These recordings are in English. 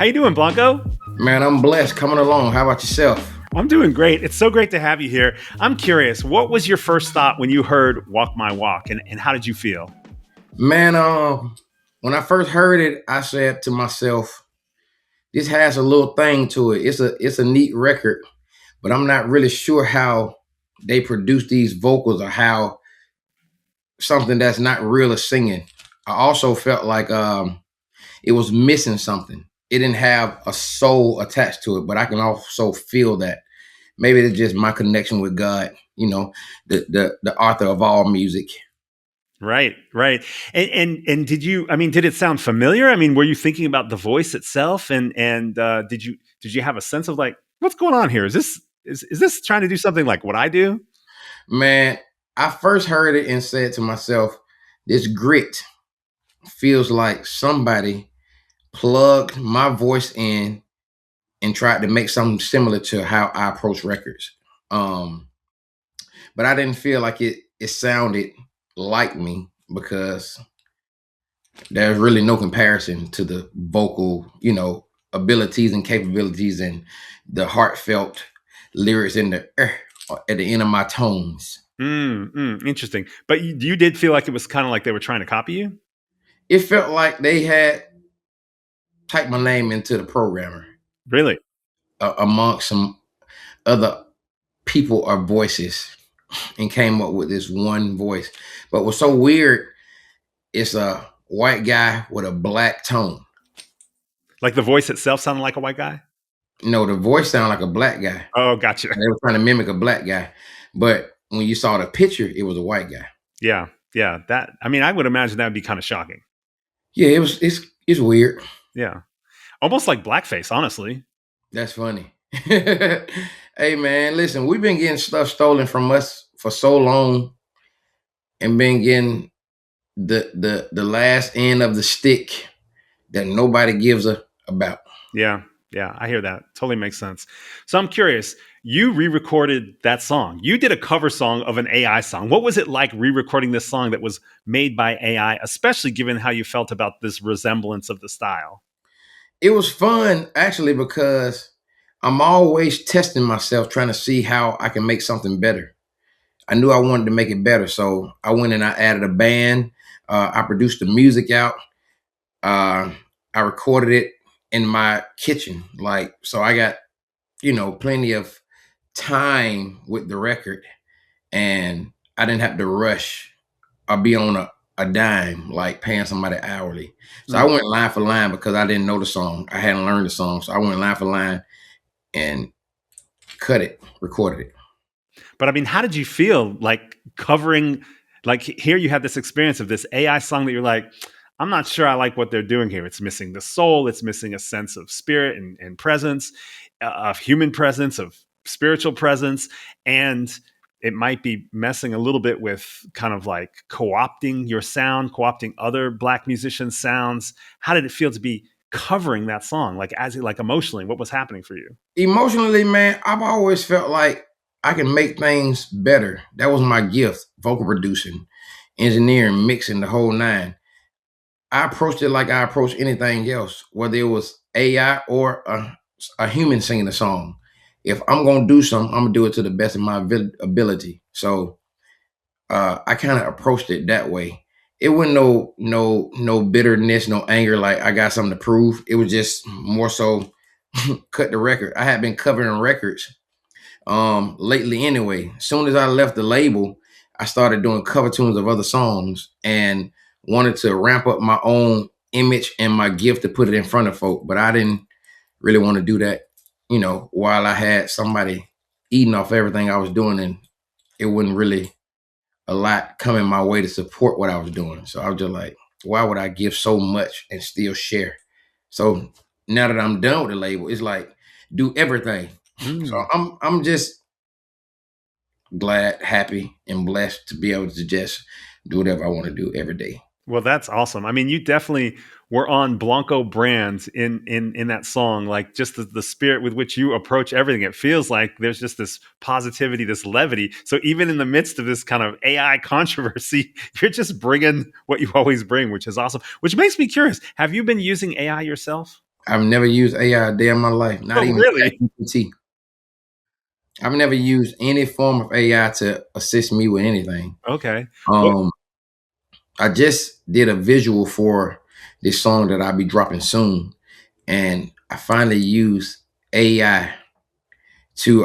How you doing, Blanco? Man, I'm blessed coming along. How about yourself? I'm doing great. It's so great to have you here. I'm curious, what was your first thought when you heard Walk My Walk, and how did you feel? Man, when I first heard it, I said to myself, this has a little thing to it. It's a neat record, but I'm not really sure how they produce these vocals or how something that's not real is singing. I also felt like it was missing something. It didn't have a soul attached to it, but I can also feel that. Maybe it's just my connection with God, the author of all music. Right, right. And did you? I mean, did it sound familiar? I mean, were you thinking about the voice itself? And did you have a sense of like what's going on here? Is this trying to do something like what I do? Man, I first heard it and said to myself, this grit feels like somebody plugged my voice in and tried to make something similar to how I approach records. Um, but I didn't feel like it sounded like me because there's really no comparison to the vocal, abilities and capabilities and the heartfelt lyrics in the at the end of my tones. Interesting. But you did feel like it was kind of like they were trying to copy you? It felt like they had typed my name into the programmer Really? amongst some other people or voices and came up with this one voice. But what's so weird, it's a white guy with a black tone. Like the voice itself sounded like a white guy? No, the voice sounded like a black guy. Oh, gotcha. They were trying to mimic a black guy. But when you saw the picture, it was a white guy. Yeah, yeah. That I mean, I would imagine that would be kind of shocking. Yeah, it's weird. Yeah, almost like blackface, honestly. That's funny. Hey man, listen, we've been getting stuff stolen from us for so long and been getting the last end of the stick that nobody gives a about. Yeah, yeah. I hear that. Totally makes sense. So I'm curious. You re-recorded that song. You did a cover song of an AI song. What was it like re-recording this song that was made by AI, especially given how you felt about this resemblance of the style? It was fun actually because I'm always testing myself trying to see how I can make something better. I knew I wanted to make it better, so I went and I added a band. I produced the music out. Uh, I recorded it in my kitchen, like so. I got plenty of time with the record, and I didn't have to rush or be on a dime, like paying somebody hourly. So I Mm. went line for line because I didn't know the song. I hadn't learned the song, so I went line for line and cut it, recorded it. But I mean, how did you feel like covering? Like here, you had this experience of this AI song that you're like, I'm not sure I like what they're doing here. It's missing the soul. It's missing a sense of spirit and presence, of human presence, of spiritual presence, and it might be messing a little bit with kind of like co-opting your sound, co-opting other black musicians' sounds. How did it feel to be covering that song? Like like emotionally, what was happening for you? Emotionally, man, I've always felt like I can make things better. That was my gift: vocal producing, engineering, mixing, the whole nine. I approached it like I approach anything else, whether it was AI or a human singing a song. If I'm gonna do something, I'm gonna do it to the best of my ability. So I kind of approached it that way. It wasn't no bitterness, no anger. Like I got something to prove. It was just more so cut the record. I had been covering records lately anyway. As soon as I left the label, I started doing cover tunes of other songs and wanted to ramp up my own image and my gift to put it in front of folk. But I didn't really want to do that, while I had somebody eating off everything I was doing, and it wasn't really a lot coming my way to support what I was doing. So I was just like, why would I give so much and still share? So now that I'm done with the label, it's like do everything. So Mm. I'm just glad, happy, and blessed to be able to just do whatever I want to do every day. Well, that's awesome. I mean, you definitely were on Blanco brand in that song. Like just the spirit with which you approach everything. It feels like there's just this positivity, this levity. So even in the midst of this kind of AI controversy, you're just bringing what you always bring, which is awesome. Which makes me curious. Have you been using AI yourself? I've never used AI a day in my life, not Oh, even really? ChatGPT. I've never used any form of AI to assist me with anything. Okay. What? Um, I just did a visual for this song that I'll be dropping soon, and I finally used AI to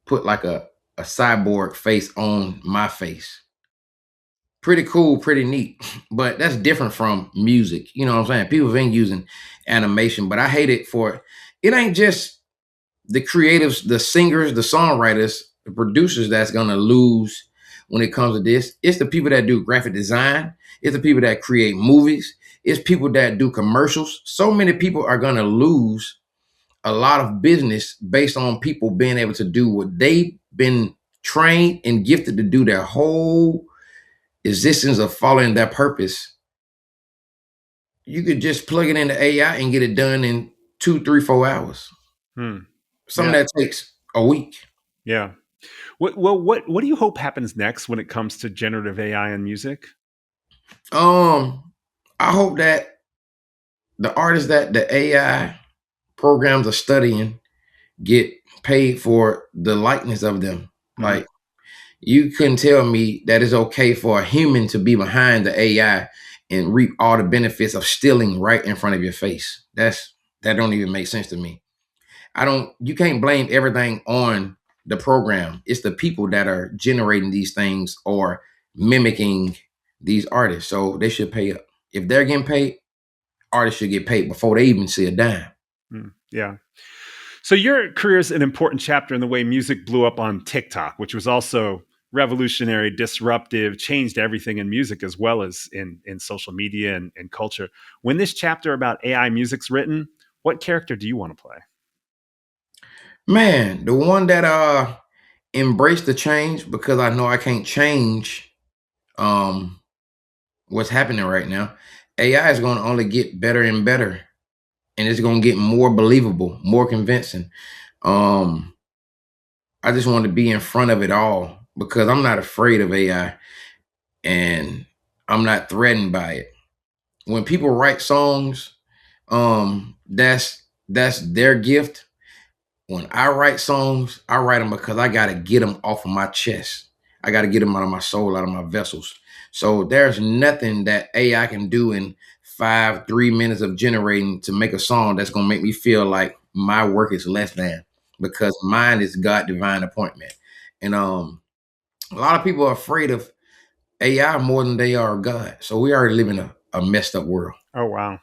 put like a cyborg face on my face. Pretty cool, pretty neat. But that's different from music. You know what I'm saying? People have been using animation, but I hate it for it ain't just the creatives, the singers, the songwriters, the producers that's gonna lose when it comes to this. It's the people that do graphic design, it's the people that create movies, it's people that do commercials. So many people are gonna lose a lot of business based on people being able to do what they've been trained and gifted to do their whole existence of following that purpose. You could just plug it into AI and get it done in 2, 3, 4 hours. Hmm. Some of Yeah. that takes a week. Yeah. What do you hope happens next when it comes to generative AI and music? Um, I hope that the artists that the AI programs are studying get paid for the likeness of them. Mm, Like you couldn't tell me that it's okay for a human to be behind the AI and reap all the benefits of stealing right in front of your face. That don't even make sense to me. I don't you can't blame everything on the program. It's the people that are generating these things or mimicking these artists. So they should pay up. If they're getting paid, artists should get paid before they even see a dime. yeah. So your career is an important chapter in the way music blew up on TikTok, which was also revolutionary, disruptive, changed everything in music as well as in social media and culture. When this chapter about AI music's written, what character do you want to play? Man, the one that embraced the change because I know I can't change um what's happening right now. AI is going to only get better and better, and it's going to get more believable, more convincing. Um I just want to be in front of it all because I'm not afraid of AI and I'm not threatened by it. When people write songs, that's their gift. When I write songs, I write them because I got to get them off of my chest. I got to get them out of my soul, out of my vessels. So there's nothing that AI can do in 3 minutes of generating to make a song that's gonna make me feel like my work is less than because mine is God divine appointment. And a lot of people are afraid of AI more than they are of God. So we already live in a messed up world. Oh wow.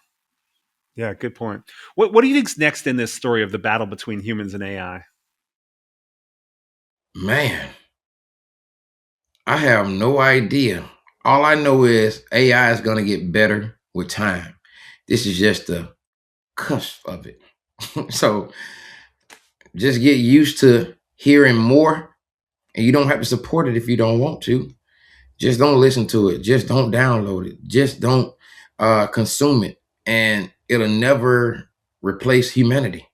Yeah, good point. What do you think's next in this story of the battle between humans and AI? Man, I have no idea. All I know is AI is going to get better with time. This is just the cusp of it. So just get used to hearing more, and you don't have to support it if you don't want to. Just don't listen to it. Just don't download it. Just don't consume it, and it'll never replace humanity.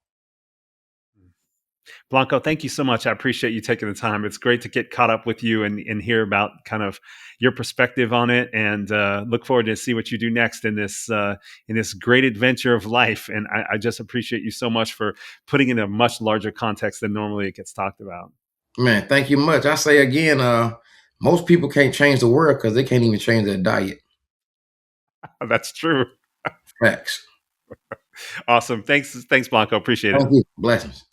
Blanco, thank you so much. I appreciate you taking the time. It's great to get caught up with you and hear about kind of your perspective on it, and look forward to see what you do next in this great adventure of life. And I just appreciate you so much for putting in a much larger context than normally it gets talked about. Man, thank you much. I say again, most people can't change the world because they can't even change their diet. That's true. Facts. Awesome. Thanks, Blanco. Appreciate it. Thank you. Blessings.